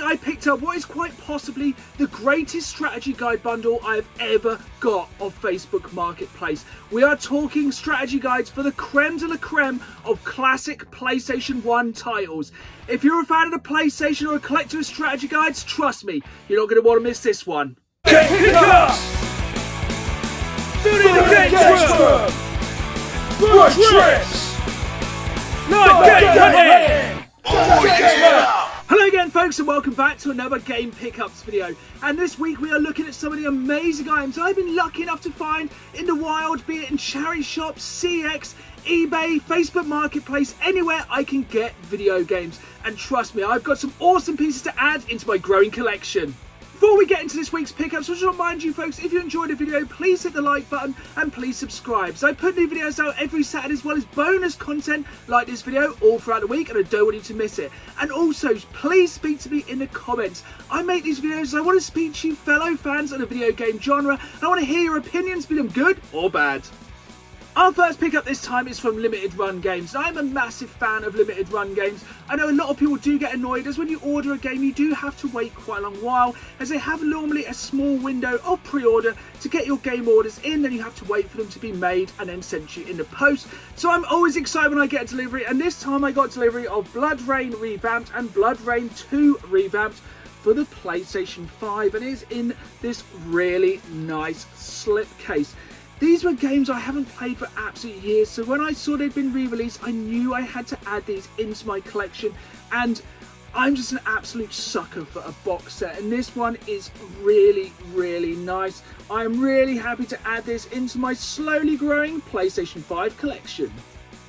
I picked up what is quite possibly the greatest strategy guide bundle I have ever got off Facebook Marketplace. We are talking strategy guides for the creme de la creme of classic PlayStation 1 titles. If you're a fan of the PlayStation or a collector of strategy guides, trust me, you're not going to want to miss this one. Game pickups! Building the games room! Rush tricks! Live game hunting! Oh yeah! Hello again folks, and welcome back to another game pickups video. And this week we are looking at some of the amazing items I've been lucky enough to find in the wild, be it in charity shops, CX, eBay, Facebook Marketplace, anywhere I can get video games. And trust me, I've got some awesome pieces to add into my growing collection. Before we get into this week's pickups, I just want to remind you folks, if you enjoyed the video, please hit the like button and please subscribe. So I put new videos out every Saturday as well as bonus content like this video all throughout the week, and I don't want you to miss it. And also, please speak to me in the comments. I make these videos as I want to speak to you fellow fans of the video game genre, and I want to hear your opinions, be them good or bad. Our first pickup this time is from Limited Run Games. I'm a massive fan of Limited Run Games. I know a lot of people do get annoyed as when you order a game you do have to wait quite a long while, as they have normally a small window of pre-order to get your game orders in, then you have to wait for them to be made and then sent to you in the post. So I'm always excited when I get a delivery, and this time I got delivery of Blood Rain Revamped and Blood Rain 2 Revamped for the PlayStation 5, and it is in this really nice slip case. These were games I haven't played for absolute years, so when I saw they'd been re-released, I knew I had to add these into my collection, and I'm just an absolute sucker for a box set, and this one is really, really nice. I'm really happy to add this into my slowly growing PlayStation 5 collection.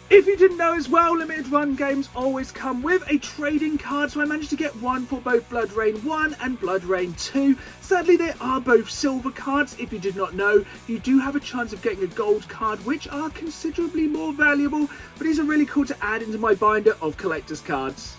If you didn't know as well, Limited Run Games always come with a trading card, so I managed to get one for both Blood Rain 1 and Blood Rain 2. Sadly, they are both silver cards. If you did not know, you do have a chance of getting a gold card, which are considerably more valuable, but these are really cool to add into my binder of collector's cards.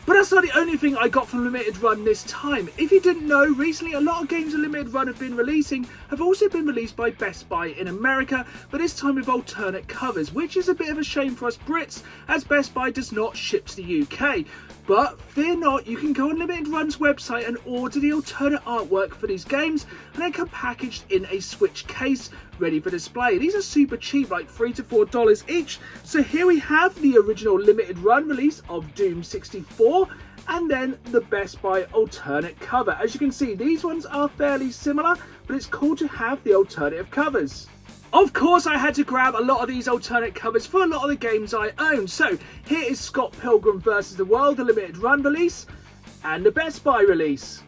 But that's not the only thing I got from Limited Run this time. If you didn't know, recently a lot of games that Limited Run have been releasing have also been released by Best Buy in America, but this time with alternate covers, which is a bit of a shame for us Brits, as Best Buy does not ship to the UK. But fear not, you can go on Limited Run's website and order the alternate artwork for these games, and they come packaged in a Switch case, ready for display. These are super cheap, like $3 to $4 each. So here we have the original Limited Run release of Doom 64, and then the Best Buy alternate cover. As you can see, these ones are fairly similar, but it's cool to have the alternative covers. Of course, I had to grab a lot of these alternate covers for a lot of the games I own. So here is Scott Pilgrim vs. the World, the Limited Run release, and the Best Buy release.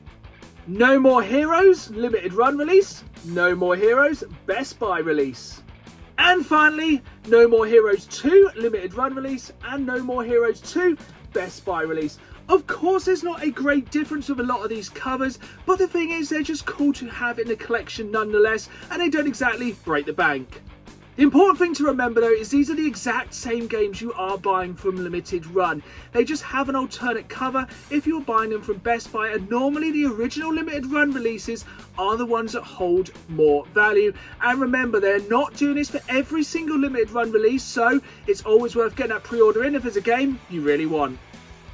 No More Heroes, Limited Run release. No More Heroes, Best Buy release. And finally, No More Heroes 2, Limited Run release, and No More Heroes 2, Best Buy release. Of course, there's not a great difference with a lot of these covers, but the thing is, they're just cool to have in the collection nonetheless, and they don't exactly break the bank. The important thing to remember though is these are the exact same games you are buying from Limited Run. They just have an alternate cover if you're buying them from Best Buy, and normally the original Limited Run releases are the ones that hold more value. And remember, they're not doing this for every single Limited Run release, so it's always worth getting that pre-order in if there's a game you really want.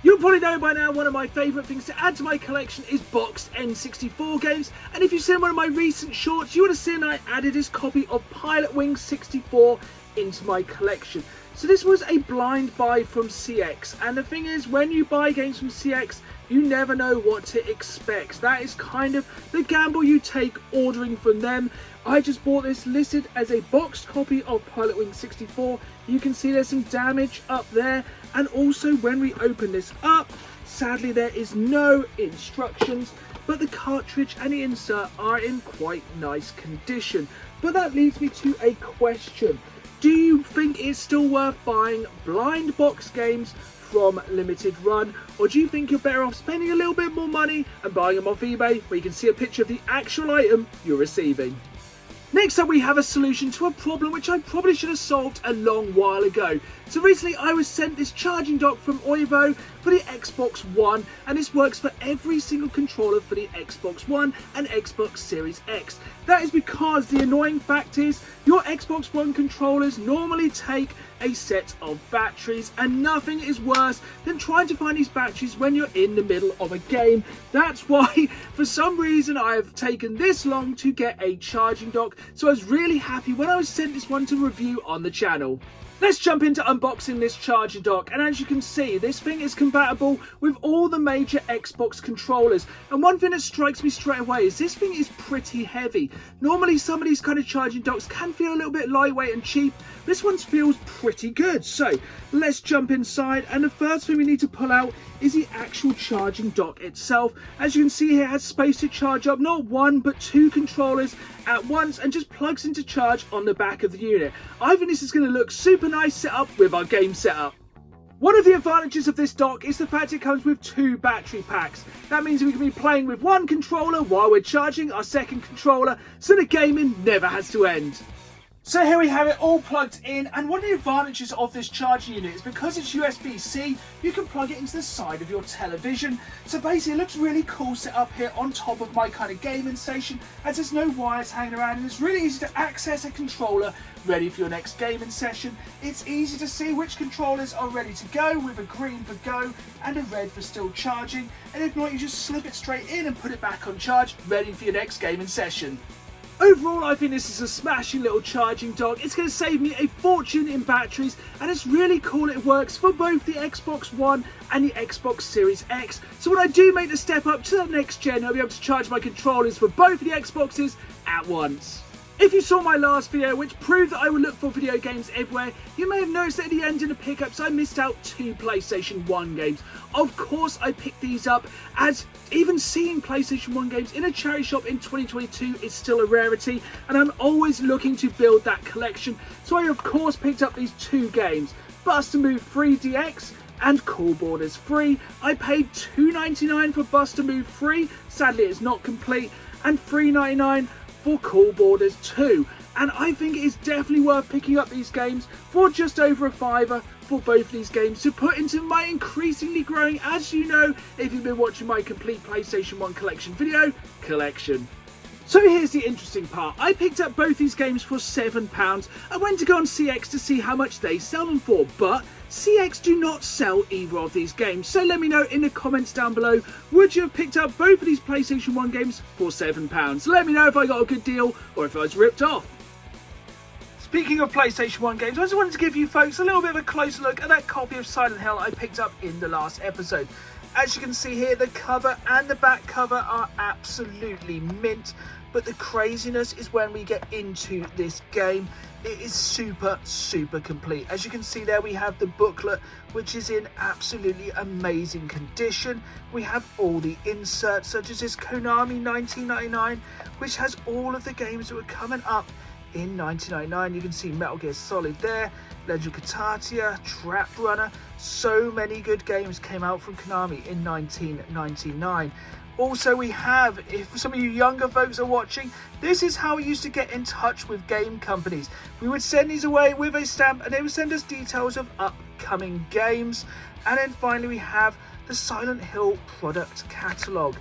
You'll probably know by now one of my favourite things to add to my collection is boxed N64 games, and if you've seen one of my recent shorts, you would have seen I added this copy of Pilot Wings 64 into my collection. So this was a blind buy from CX, and the thing is, when you buy games from CX, you never know what to expect. That is kind of the gamble you take ordering from them. I just bought this listed as a boxed copy of Pilot Wings 64. You can see there's some damage up there, and also when we open this up, sadly there is no instructions, but the cartridge and the insert are in quite nice condition. But that leads me to a question. Do you think it's still worth buying blind box games from Limited Run, or do you think you're better off spending a little bit more money and buying them off eBay where you can see a picture of the actual item you're receiving? Next up, we have a solution to a problem which I probably should have solved a long while ago. So recently I was sent this charging dock from Oivo, for the Xbox One, and this works for every single controller for the Xbox One and Xbox Series X. That is because the annoying fact is your Xbox One controllers normally take a set of batteries, and nothing is worse than trying to find these batteries when you're in the middle of a game. That's why for some reason I have taken this long to get a charging dock, so I was really happy when I was sent this one to review on the channel. Let's jump into unboxing this charger dock, and as you can see, this thing is compatible with all the major Xbox controllers. And one thing that strikes me straight away is this thing is pretty heavy. Normally some of these kind of charging docks can feel a little bit lightweight and cheap. This one feels pretty good. So let's jump inside, and the first thing we need to pull out is the actual charging dock itself. As you can see here, it has space to charge up not one but two controllers at once, and just plugs into charge on the back of the unit. I think this is going to look super nice set up with our game setup. One of the advantages of this dock is the fact it comes with two battery packs. That means we can be playing with one controller while we're charging our second controller, so the gaming never has to end. So here we have it all plugged in, and one of the advantages of this charging unit is because it's USB-C, you can plug it into the side of your television. So basically it looks really cool set up here on top of my kind of gaming station, as there's no wires hanging around, and it's really easy to access a controller ready for your next gaming session. It's easy to see which controllers are ready to go, with a green for go and a red for still charging, and if not, you just slip it straight in and put it back on charge, ready for your next gaming session. Overall, I think this is a smashing little charging dock. It's going to save me a fortune in batteries, and it's really cool it works for both the Xbox One and the Xbox Series X. So when I do make the step up to the next gen, I'll be able to charge my controllers for both of the Xboxes at once. If you saw my last video, which proved that I would look for video games everywhere, you may have noticed that at the end in the pickups I missed out 2 PlayStation 1 games. Of course I picked these up, as even seeing PlayStation 1 games in a charity shop in 2022 is still a rarity, and I'm always looking to build that collection. So I of course picked up these 2 games, Bust a Move 3DX and Cool Borders 3. I paid $2.99 for Bust a Move 3, sadly it's not complete, and $3.99 for Cool Borders 2, and I think it is definitely worth picking up these games for just over $5 for both of these games to put into my increasingly growing, as you know if you've been watching my complete PlayStation 1 collection video, collection. So here's the interesting part. I picked up both these games for £7. I went to go on CX to see how much they sell them for, but CX do not sell either of these games. So let me know in the comments down below, would you have picked up both of these PlayStation 1 games for £7? Let me know if I got a good deal or if I was ripped off. Speaking of PlayStation 1 games, I just wanted to give you folks a little bit of a closer look at that copy of Silent Hill I picked up in the last episode. As you can see here, the cover and the back cover are absolutely mint, but the craziness is when we get into this game. It is super complete. As you can see there, we have the booklet, which is in absolutely amazing condition. We have all the inserts, such as this Konami 1999, which has all of the games that were coming up in 1999. You can see Metal Gear Solid there, Legend of Catatia, Trap Runner. So many good games came out from Konami in 1999. Also, we have, if some of you younger folks are watching, this is how we used to get in touch with game companies. We would send these away with a stamp, and they would send us details of upcoming games. And then finally we have the Silent Hill product catalogue,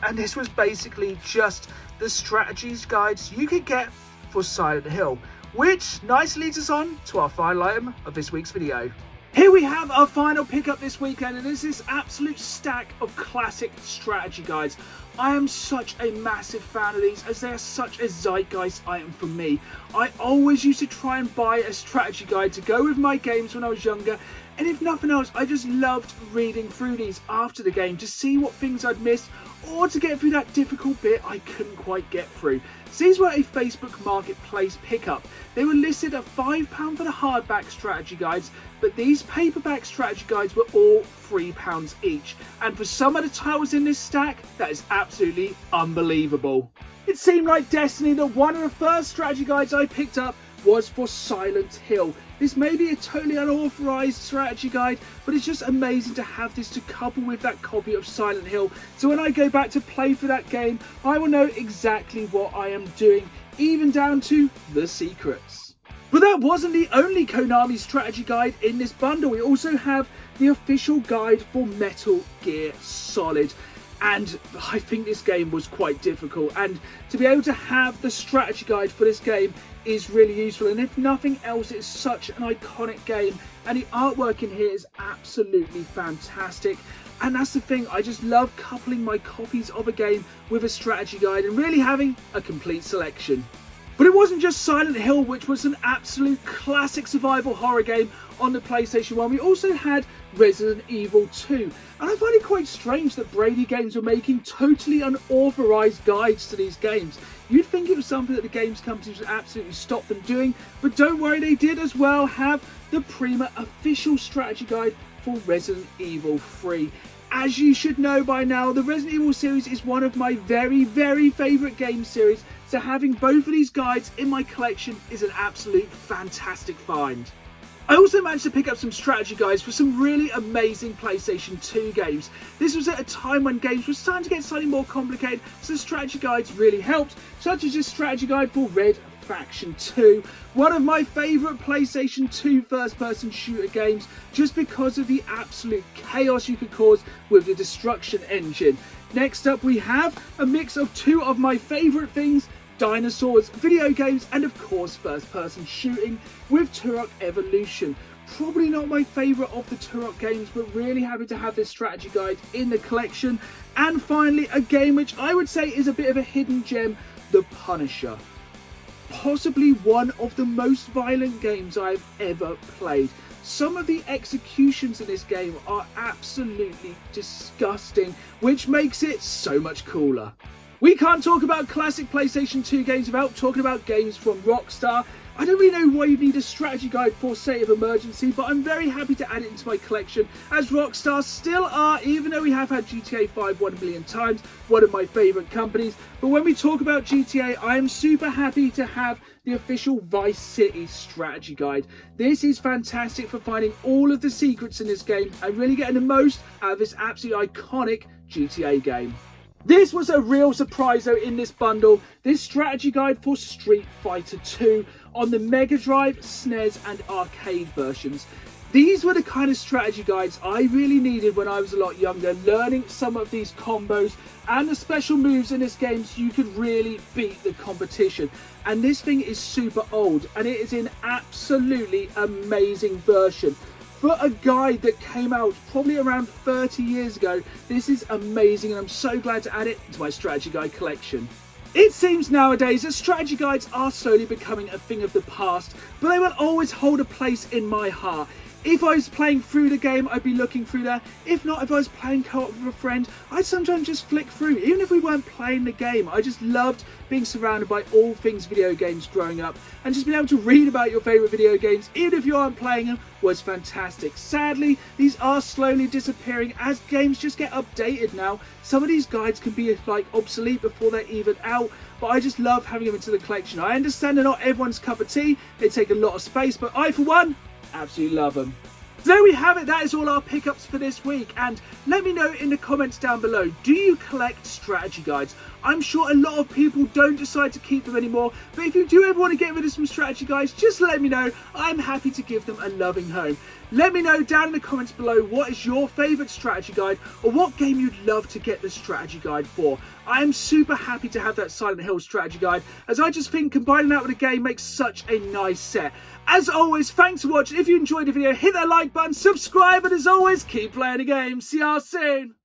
and this was basically just the strategies guides you could get for Silent Hill, which nicely leads us on to our final item of this week's video. Here we have our final pickup this weekend, and it's this absolute stack of classic strategy guides. I am such a massive fan of these, as they are such a zeitgeist item for me. I always used to try and buy a strategy guide to go with my games when I was younger, and if nothing else, I just loved reading through these after the game to see what things I'd missed, or to get through that difficult bit I couldn't quite get through. So these were a Facebook Marketplace pickup. They were listed at £5 for the hardback strategy guides, but these paperback strategy guides were all £3 each. And for some of the titles in this stack, that is absolutely unbelievable. It seemed like destiny that one of the first strategy guides I picked up was for Silent Hill. This may be a totally unauthorized strategy guide, but it's just amazing to have this to couple with that copy of Silent Hill. So when I go back to play for that game, I will know exactly what I am doing, even down to the secrets. But that wasn't the only Konami strategy guide in this bundle. We also have the official guide for Metal Gear Solid. And I think this game was quite difficult. And to be able to have the strategy guide for this game is really useful. And if nothing else, it's such an iconic game. And the artwork in here is absolutely fantastic. And that's the thing, I just love coupling my copies of a game with a strategy guide and really having a complete selection. But it wasn't just Silent Hill, which was an absolute classic survival horror game on the PlayStation 1. We also had Resident Evil 2. And I find it quite strange that Brady Games were making totally unauthorized guides to these games. You'd think it was something that the games companies would absolutely stop them doing, but don't worry, they did as well have the Prima official strategy guide for Resident Evil 3. As you should know by now, the Resident Evil series is one of my very, very favourite game series, so having both of these guides in my collection is an absolute fantastic find. I also managed to pick up some strategy guides for some really amazing PlayStation 2 games. This was at a time when games were starting to get slightly more complicated, so the strategy guides really helped, such as this strategy guide for Red Faction 2, one of my favourite PlayStation 2 first-person shooter games, just because of the absolute chaos you could cause with the destruction engine. Next up we have a mix of two of my favourite things: dinosaurs, video games, and of course first-person shooting with Turok Evolution. Probably not my favourite of the Turok games, but really happy to have this strategy guide in the collection. And finally, a game which I would say is a bit of a hidden gem, The Punisher. Possibly one of the most violent games I've ever played. Some of the executions in this game are absolutely disgusting, which makes it so much cooler. We can't talk about classic PlayStation 2 games without talking about games from Rockstar. I don't really know why you need a strategy guide for State of Emergency, but I'm very happy to add it into my collection, as Rockstar still are, even though we have had GTA 5 1 million times, one of my favourite companies. But when we talk about GTA, I am super happy to have the official Vice City strategy guide. This is fantastic for finding all of the secrets in this game and really getting the most out of this absolutely iconic GTA game. This was a real surprise though in this bundle, this strategy guide for Street Fighter 2 on the Mega Drive, SNES and arcade versions. These were the kind of strategy guides I really needed when I was a lot younger, learning some of these combos and the special moves in this game so you could really beat the competition. And this thing is super old and it is in absolutely amazing version. For a guide that came out probably around 30 years ago, this is amazing and I'm so glad to add it to my strategy guide collection. It seems nowadays that strategy guides are slowly becoming a thing of the past, but they will always hold a place in my heart. If I was playing through the game, I'd be looking through there. If not, if I was playing co-op with a friend, I'd sometimes just flick through. Even if we weren't playing the game, I just loved being surrounded by all things video games growing up. And just being able to read about your favourite video games, even if you aren't playing them, was fantastic. Sadly, these are slowly disappearing as games just get updated now. Some of these guides can be like obsolete before they're even out, but I just love having them into the collection. I understand they're not everyone's cup of tea, they take a lot of space, but I, for one, absolutely love them. So there we have it, that is all our pickups for this week, and let me know in the comments down below, do you collect strategy guides? I'm sure a lot of people don't decide to keep them anymore, but if you do ever want to get rid of some strategy guides, just let me know. I'm happy to give them a loving home. Let me know down in the comments below what is your favourite strategy guide or what game you'd love to get the strategy guide for. I am super happy to have that Silent Hill strategy guide, as I just think combining that with a game makes such a nice set. As always, thanks for watching. If you enjoyed the video, hit that like button, subscribe, and as always, keep playing the game. See y'all soon.